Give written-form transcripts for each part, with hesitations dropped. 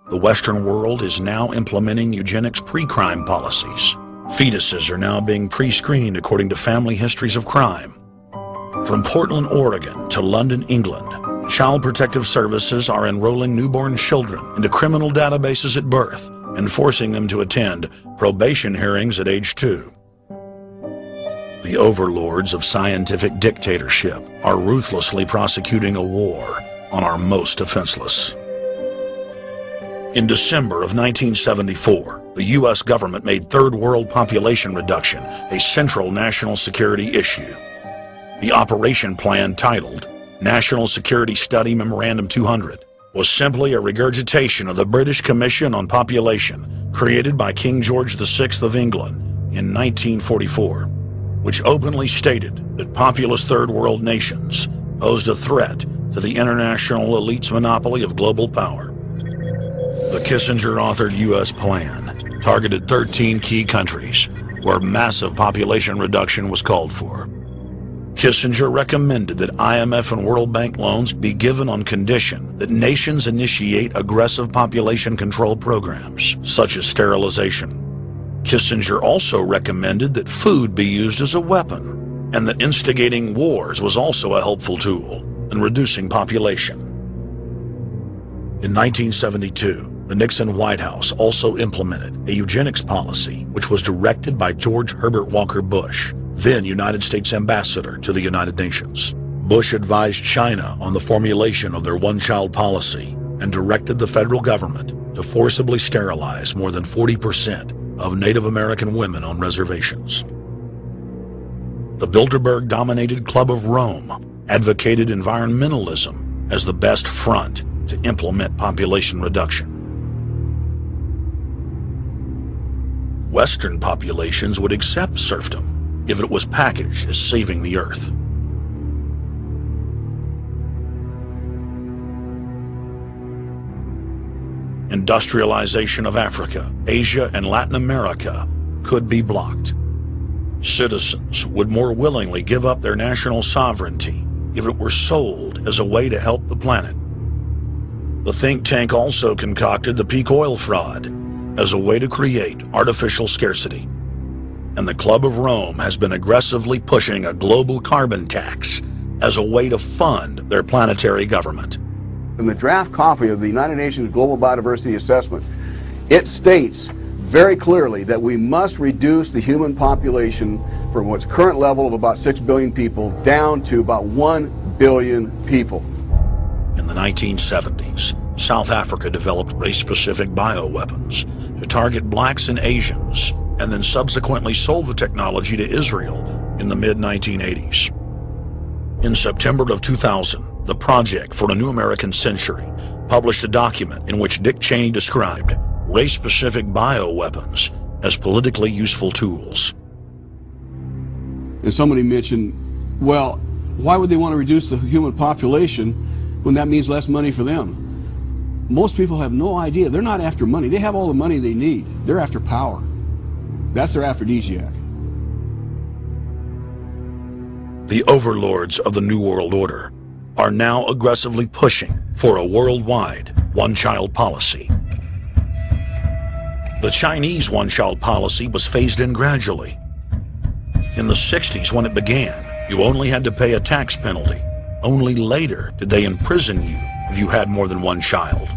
the Western world is now implementing eugenics pre-crime policies. Fetuses are now being pre-screened according to family histories of crime. From Portland, Oregon to London, England, Child Protective Services are enrolling newborn children into criminal databases at birth and forcing them to attend probation hearings at age 2. The overlords of scientific dictatorship are ruthlessly prosecuting a war on our most defenseless. In December of 1974, the U.S. government made third world population reduction a central national security issue. The operation plan, titled National Security Study Memorandum 200, was simply a regurgitation of the British Commission on Population created by King George VI of England in 1944, which openly stated that populous third world nations posed a threat to the international elite's monopoly of global power. The Kissinger-authored U.S. plan targeted 13 key countries where massive population reduction was called for. Kissinger recommended that IMF and World Bank loans be given on condition that nations initiate aggressive population control programs, such as sterilization. Kissinger also recommended that food be used as a weapon, and that instigating wars was also a helpful tool in reducing population. In 1972, the Nixon White House also implemented a eugenics policy which was directed by George Herbert Walker Bush, then United States Ambassador to the United Nations. Bush advised China on the formulation of their one-child policy and directed the federal government to forcibly sterilize more than 40% of Native American women on reservations. The Bilderberg-dominated Club of Rome advocated environmentalism as the best front to implement population reduction. Western populations would accept serfdom if it was packaged as saving the earth. Industrialization of Africa, Asia, and Latin America could be blocked. Citizens would more willingly give up their national sovereignty if it were sold as a way to help the planet. The think tank also concocted the peak oil fraud as a way to create artificial scarcity. And the Club of Rome has been aggressively pushing a global carbon tax as a way to fund their planetary government. In the draft copy of the United Nations Global Biodiversity Assessment, it states very clearly that we must reduce the human population from its current level of about 6 billion people down to about 1 billion people. In the 1970s, South Africa developed race-specific bioweapons to target blacks and Asians, and then subsequently sold the technology to Israel in the mid-1980s. In September of 2000, the Project for a New American Century published a document in which Dick Cheney described race-specific bioweapons as politically useful tools. And somebody mentioned, well, why would they want to reduce the human population when that means less money for them? Most people have no idea. They're not after money. They have all the money they need. They're after power. That's their aphrodisiac. The overlords of the New World Order are now aggressively pushing for a worldwide one-child policy. The Chinese one-child policy was phased in gradually. In the 60s, when it began, you only had to pay a tax penalty. Only later did they imprison you if you had more than one child.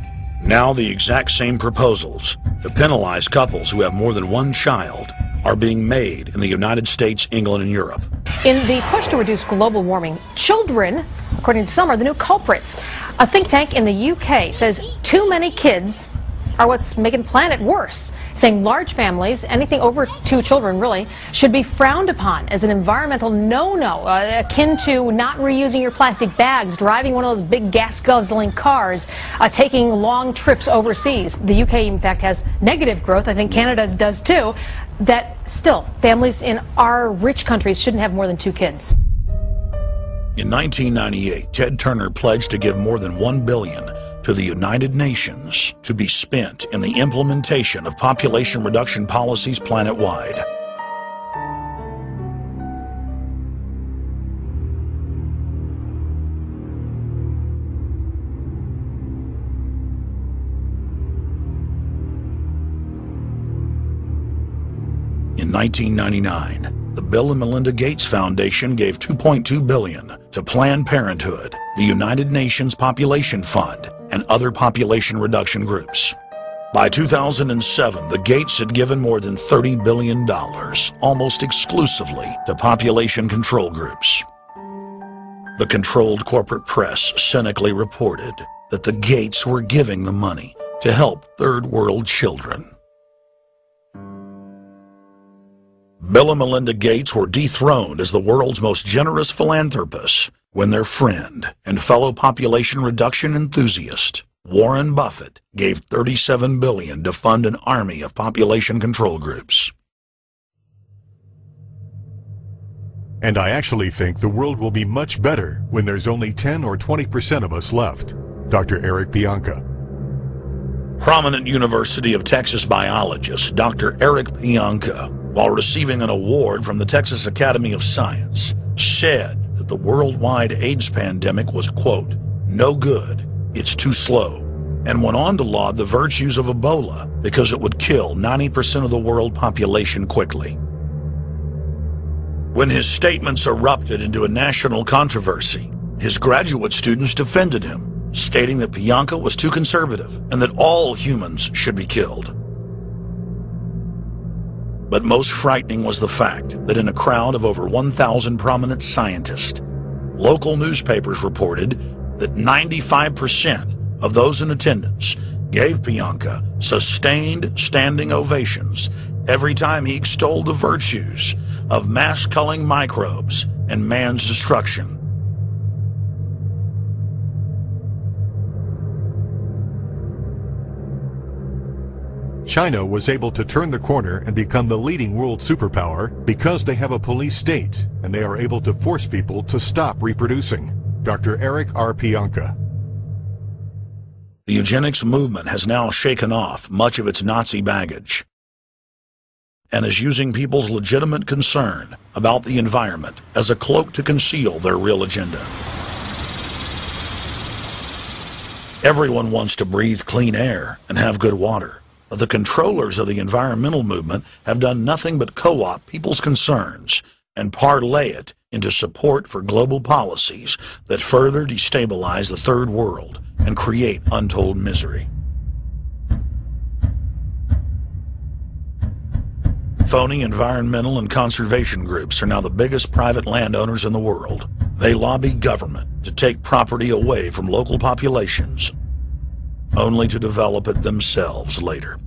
Now the exact same proposals to penalize couples who have more than one child are being made in the United States, England, and Europe. In the push to reduce global warming, children, according to some, are the new culprits. A think tank in the UK says too many kids are what's making the planet worse, saying large families, anything over 2 children really, should be frowned upon as an environmental no-no, akin to not reusing your plastic bags, driving one of those big gas-guzzling cars, taking long trips overseas. The UK, in fact, has negative growth. I think Canada does too. That still, families in our rich countries shouldn't have more than 2 kids. In 1998, Ted Turner pledged to give more than $1 billion to the United Nations to be spent in the implementation of population reduction policies planet-wide. In 1999, the Bill and Melinda Gates Foundation gave $2.2 billion to Planned Parenthood, the United Nations Population Fund, and other population reduction groups. By 2007, the Gates had given more than $30 billion, almost exclusively to population control groups. The controlled corporate press cynically reported that the Gates were giving the money to help third world children. Bill and Melinda Gates were dethroned as the world's most generous philanthropists when their friend and fellow population reduction enthusiast, Warren Buffett, gave $37 billion to fund an army of population control groups. And I actually think the world will be much better when there's only 10 or 20% of us left. Dr. Eric Pianka. Prominent University of Texas biologist Dr. Eric Pianka, while receiving an award from the Texas Academy of Science, said that the worldwide AIDS pandemic was, quote, no good, it's too slow, and went on to laud the virtues of Ebola because it would kill 90% of the world population quickly. When his statements erupted into a national controversy, his graduate students defended him, stating that Pianka was too conservative and that all humans should be killed. But most frightening was the fact that in a crowd of over 1,000 prominent scientists, local newspapers reported that 95% of those in attendance gave Pianka sustained standing ovations every time he extolled the virtues of mass-culling microbes and man's destruction. China was able to turn the corner and become the leading world superpower because they have a police state and they are able to force people to stop reproducing. Dr. Eric R. Pianka. The eugenics movement has now shaken off much of its Nazi baggage and is using people's legitimate concern about the environment as a cloak to conceal their real agenda. Everyone wants to breathe clean air and have good water. But the controllers of the environmental movement have done nothing but co-opt people's concerns and parlay it into support for global policies that further destabilize the third world and create untold misery. Phony environmental and conservation groups are now the biggest private landowners in the world. They lobby government to take property away from local populations, only to develop it themselves later.